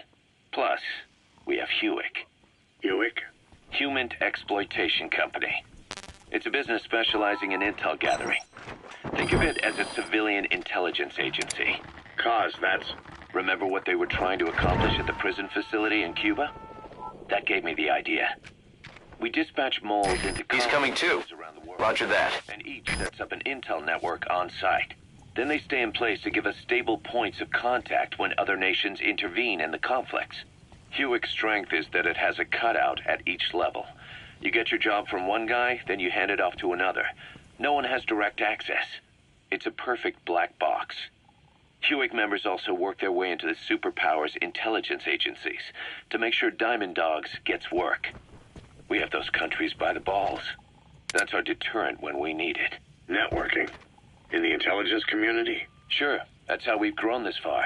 Plus, we have Hewick. Hewick? Human Exploitation Company. It's a business specializing in intel gathering. Think of it as a civilian intelligence agency. Kaz, that's... Remember what they were trying to accomplish at the prison facility in Cuba? That gave me the idea. We dispatch moles into... He's coming too. Around the world, Roger that. and each sets up an intel network on site. Then they stay in place to give us stable points of contact when other nations intervene in the conflicts. Hewick's strength is that it has a cutout at each level. You get your job from one guy, then you hand it off to another. No one has direct access. It's a perfect black box. Hewick members also work their way into the superpowers intelligence agencies to make sure Diamond Dogs gets work. We have those countries by the balls. That's our deterrent when we need it. networking. In the intelligence community? Sure, that's how we've grown this far.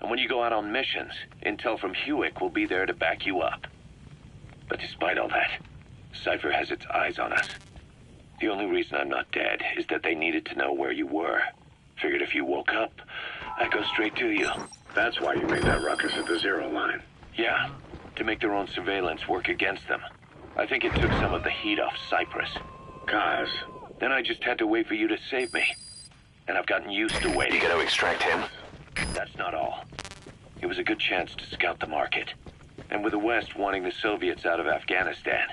And when you go out on missions, intel from Hewick will be there to back you up. But despite all that, Cypher has its eyes on us. The only reason I'm not dead is that they needed to know where you were. Figured if you woke up, I'd go straight to you. That's why you made that ruckus at the Zero line. Yeah, to make their own surveillance work against them. I think it took some of the heat off Cyprus. Kaz. Then I just had to wait for you to save me. And I've gotten used to waiting. You gonna extract him? That's not all. It was a good chance to scout the market. And with the West wanting the Soviets out of Afghanistan,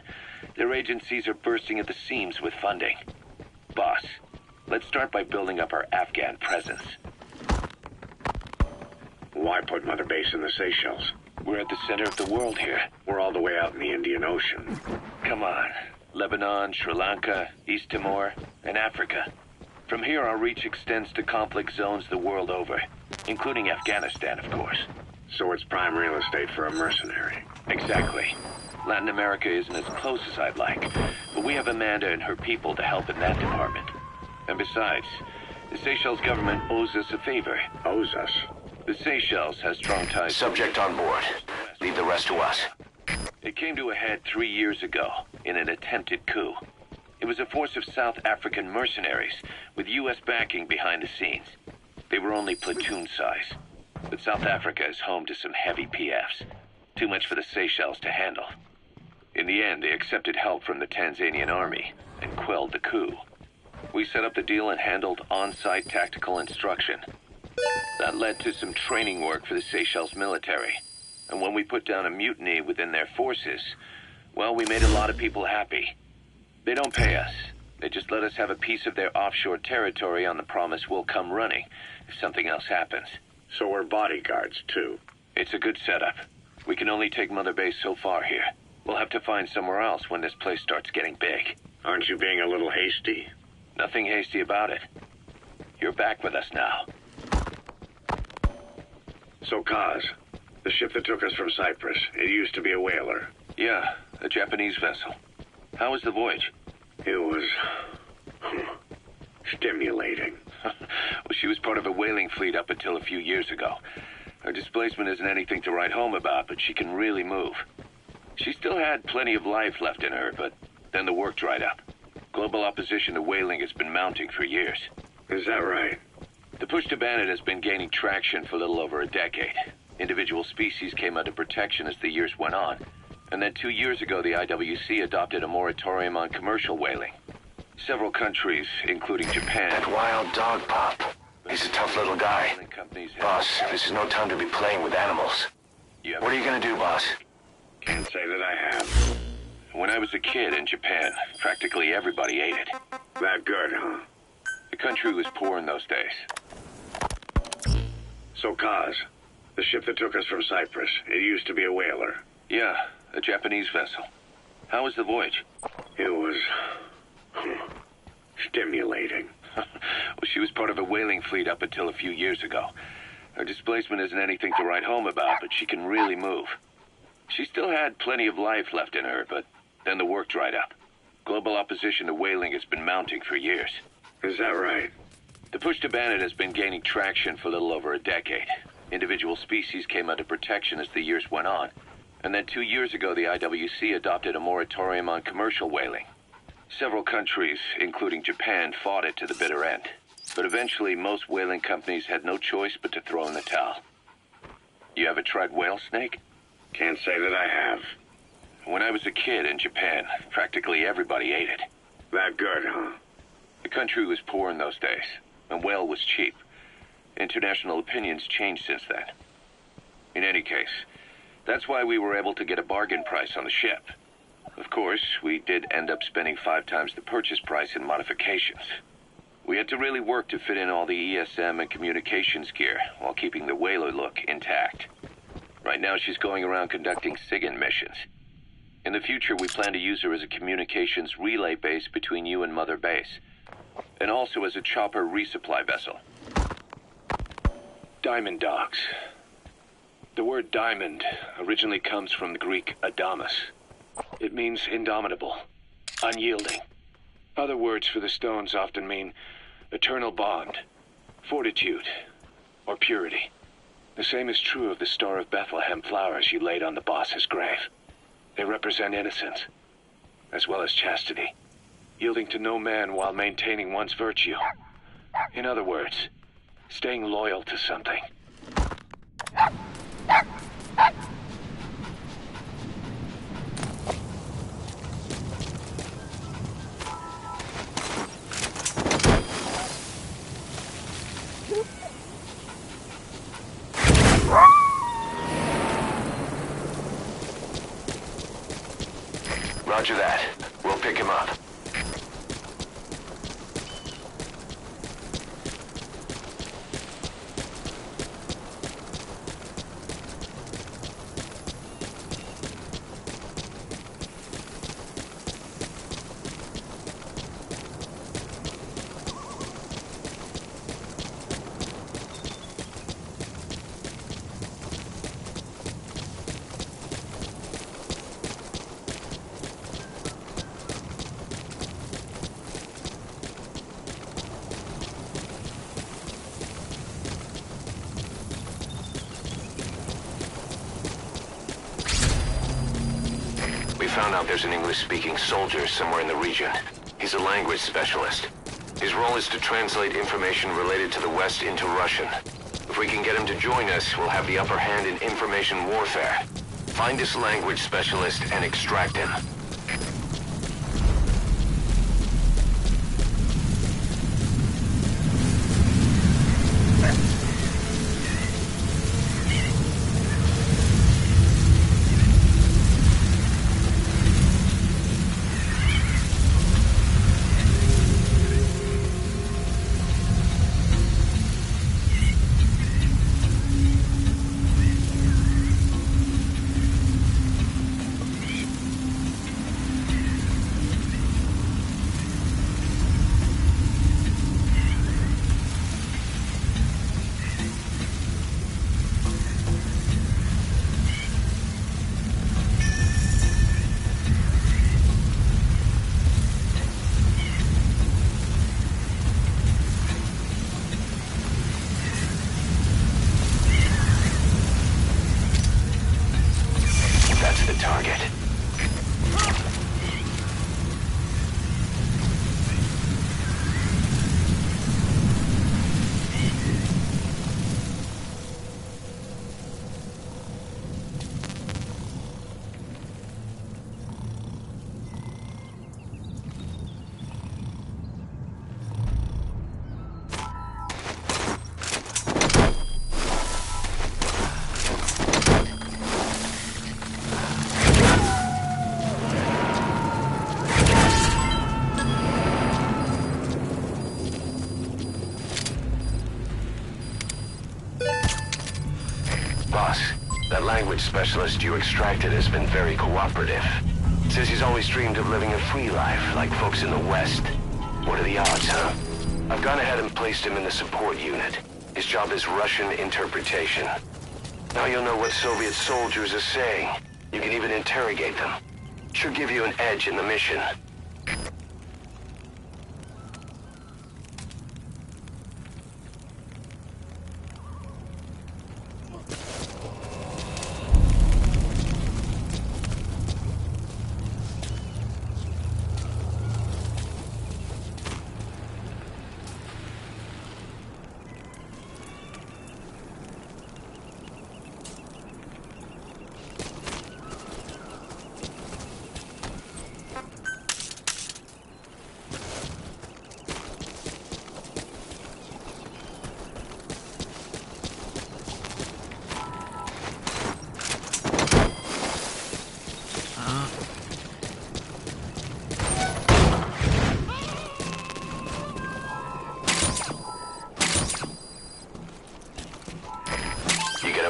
their agencies are bursting at the seams with funding. Boss, let's start by building up our Afghan presence. Why put Mother Base in the Seychelles? We're at the center of the world here. We're all the way out in the Indian Ocean. Come on. Lebanon, Sri Lanka, East Timor, and Africa. From here, our reach extends to conflict zones the world over, including Afghanistan, of course. So it's prime real estate for a mercenary. Exactly. Latin America isn't as close as I'd like, but we have Amanda and her people to help in that department. And besides, the Seychelles government owes us a favor. Owes us? The Seychelles has strong ties... Subject on board. Leave the rest to us. It came to a head 3 years ago in an attempted coup. It was a force of South African mercenaries with U.S. backing behind the scenes. They were only platoon size, but South Africa is home to some heavy PFs. Too much for the Seychelles to handle. In the end, they accepted help from the Tanzanian army and quelled the coup. We set up the deal and handled on-site tactical instruction. That led to some training work for the Seychelles military. And when we put down a mutiny within their forces, well, we made a lot of people happy. They don't pay us. They just let us have a piece of their offshore territory on the promise we'll come running if something else happens. So we're bodyguards, too. It's a good setup. We can only take Mother Base so far here. We'll have to find somewhere else when this place starts getting big. Aren't you being a little hasty? Nothing hasty about it. You're back with us now. So, Kaz, the ship that took us from Cyprus, it used to be a whaler. Yeah, a Japanese vessel. How was the voyage? It was... stimulating. Well, she was part of a whaling fleet up until a few years ago. Her displacement isn't anything to write home about, but she can really move. She still had plenty of life left in her, but then the work dried up. Global opposition to whaling has been mounting for years. Is that right? The push to ban it has been gaining traction for a little over a decade. Individual species came under protection as the years went on. And then 2 years ago, the IWC adopted a moratorium on commercial whaling. Several countries, including Japan... That wild dog pup. He's a tough little guy. Boss, this is no time to be playing with animals. What are you gonna do, boss? Can't say that I have. When I was a kid in Japan, practically everybody ate it. That good, huh? The country was poor in those days. So, Kaz, the ship that took us from Cyprus, it used to be a whaler. Yeah, a Japanese vessel. How was the voyage? It was... stimulating. Well, she was part of a whaling fleet up until a few years ago. Her displacement isn't anything to write home about, but she can really move. She still had plenty of life left in her, but then the work dried up. Global opposition to whaling has been mounting for years. Is that right? The push to ban it has been gaining traction for a little over a decade. Individual species came under protection as the years went on. And then 2 years ago, the IWC adopted a moratorium on commercial whaling. Several countries, including Japan, fought it to the bitter end. But eventually, most whaling companies had no choice but to throw in the towel. You ever tried whale snake? Can't say that I have. When I was a kid in Japan, practically everybody ate it. That good, huh? The country was poor in those days, and whale was cheap. International opinions changed since then. In any case, that's why we were able to get a bargain price on the ship. Of course, we did end up spending 5 times the purchase price in modifications. We had to really work to fit in all the ESM and communications gear while keeping the whaler look intact. Right now, she's going around conducting SIGINT missions. In the future, we plan to use her as a communications relay base between you and Mother Base, and also as a chopper resupply vessel. Diamond dogs. The word diamond originally comes from the Greek adamas. It means indomitable, unyielding. Other words for the stones often mean eternal bond, fortitude, or purity. The same is true of the Star of Bethlehem flowers you laid on the boss's grave. They represent innocence, as well as chastity, yielding to no man while maintaining one's virtue. In other words, staying loyal to something. Roger that. We'll pick him up. Found out there's an English-speaking soldier somewhere in the region. He's a language specialist. His role is to translate information related to the West into Russian. If we can get him to join us, we'll have the upper hand in information warfare. Find this language specialist and extract him. Target. Boss, that language specialist you extracted has been very cooperative. Says he's always dreamed of living a free life, like folks in the West. What are the odds, huh? I've gone ahead and placed him in the support unit. His job is Russian interpretation. Now you'll know what Soviet soldiers are saying. You can even interrogate them. Should give you an edge in the mission.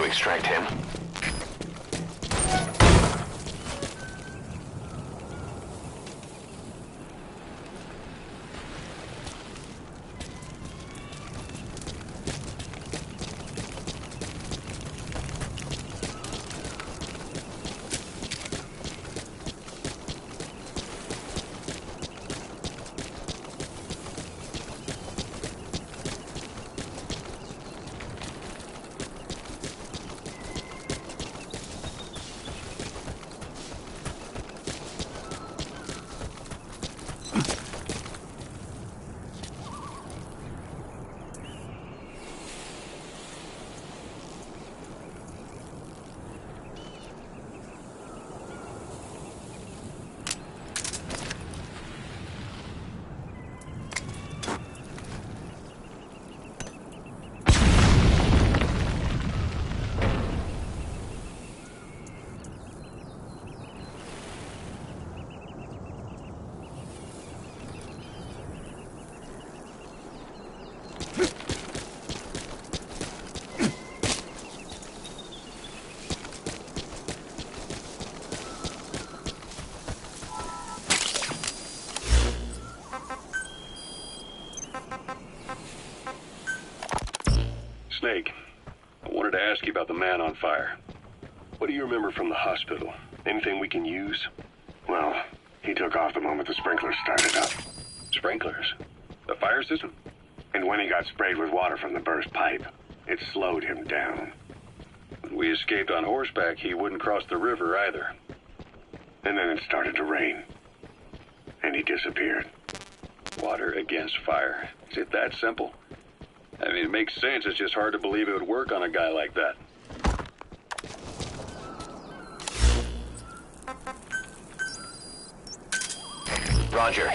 Extract him. Snake, I wanted to ask you about the man on fire. What do you remember from the hospital? Anything we can use? Well, he took off the moment the sprinklers started up. Sprinklers? The fire system? And when he got sprayed with water from the burst pipe, it slowed him down. When we escaped on horseback, he wouldn't cross the river either. And then it started to rain. And he disappeared. Water against fire. Is it that simple? I mean, it makes sense. It's just hard to believe it would work on a guy like that. Roger.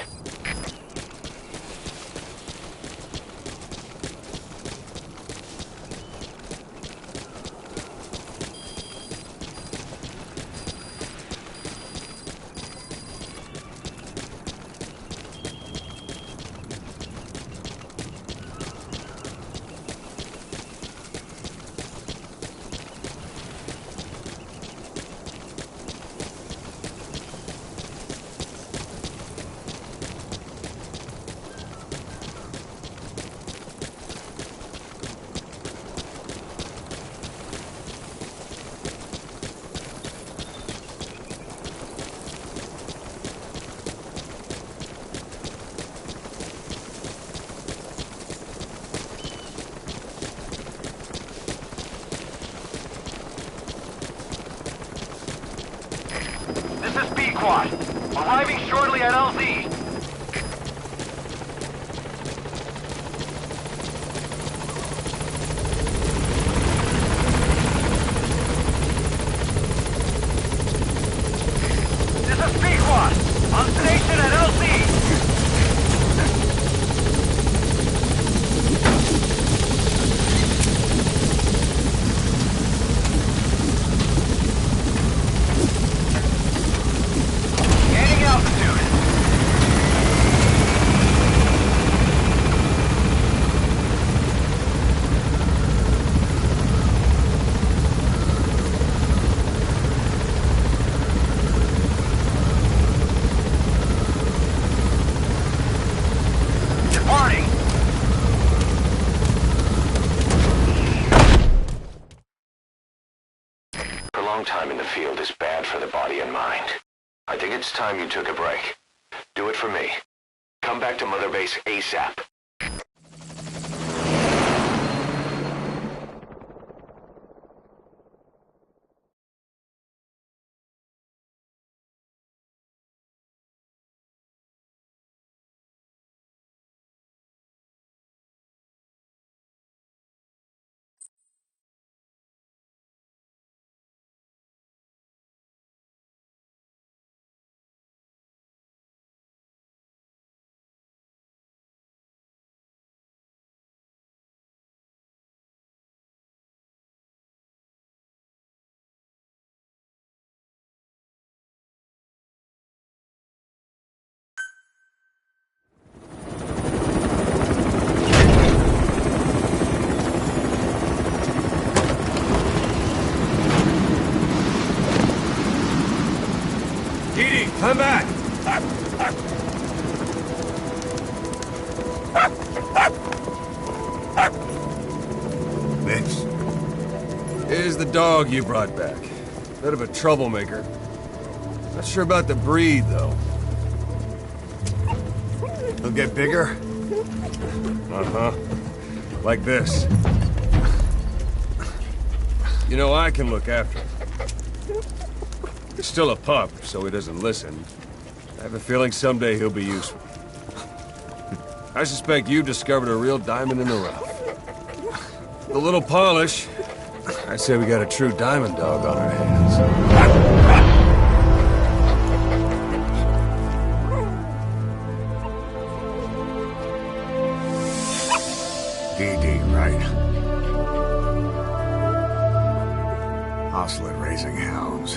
Arriving shortly at LZ. This is Pequod. On station at LZ. Time in the field is bad for the body and mind. I think it's time you took a break. Do it for me. Come back to Mother Base ASAP. Come back! This. Here's the dog you brought back. Bit of a troublemaker. Not sure about the breed, though. He'll get bigger? Uh-huh. Like this. You know, I can look after him. He's still a pup, so he doesn't listen. I have a feeling someday he'll be useful. I suspect you discovered a real diamond in the rough. With a little polish, I'd say we got a true diamond dog on our hands. DD, right? Hostile at raising hounds.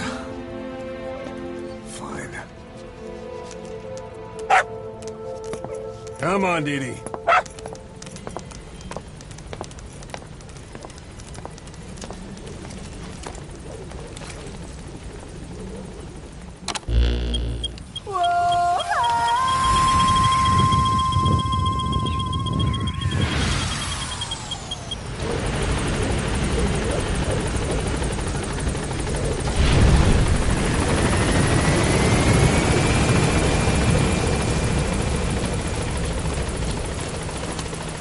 Fine. Come on, Dee Dee.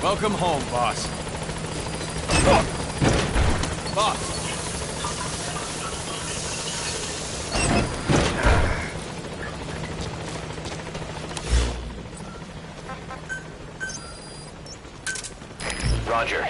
Welcome home, boss. Boss. Roger.